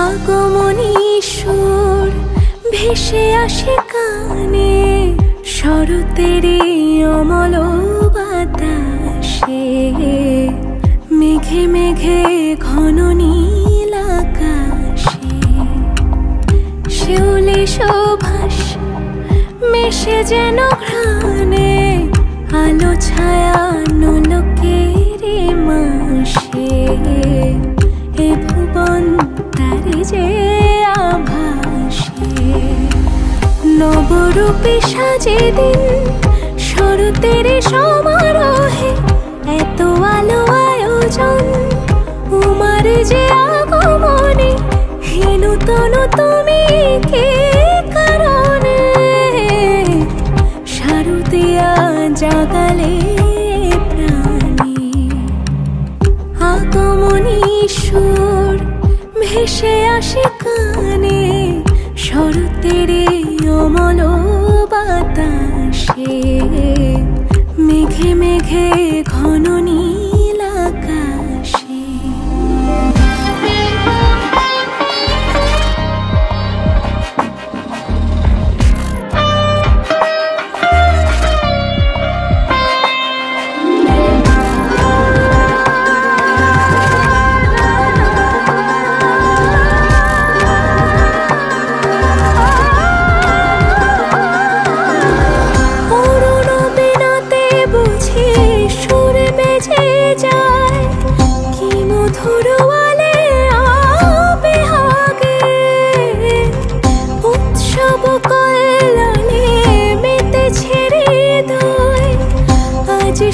আগমনী সুর ভেসে আসে কানে, শরতেরই অমল বাতাসে। মেঘে মেঘে ঘন নীল আকাশে শিউলি সুভাষ মেশে যেন ঘ্রাণে, আলো ছায়া নোলকের মাসে। এ ভুবন তারি যে আভাসে, নবরূপে সাজে দিন শরতের সমারোহে। এত আলো আয়োজন উমার যে আগমনে, নূতন তুমি কে কারণে? শারদিয়া জাগালে প্রাণে, আগমনী সুর ভেসে আসে কানে, শরতেরই অমল বাতাসে। মেঘে মেঘে ঘন নীল আকাশে।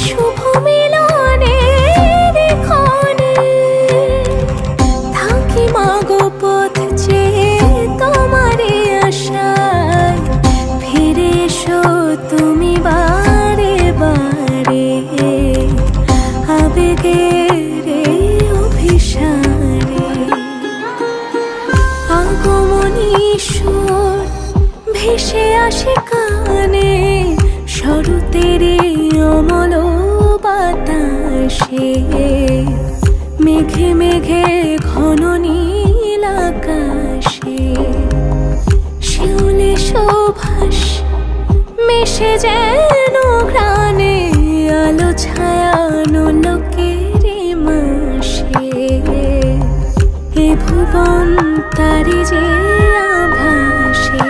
শুভ মিলনের ক্ষণে থাকি মাগো পথ চেয়ে তোমারে আশায়। ফিরে এসো তুমি বারে বারে, আবেগের অভিসারে। আগমনী সুর ভেসে আসে কানে, শরতেরই অমল বাতাসে। মেঘে মেঘে ঘন নীল আকাশে শিউলি সুভাষ মেশে যেন ঘ্রাণে, আলো ছায়া নোলকের মাসে। এ ভুবন তারি যে আভাসে।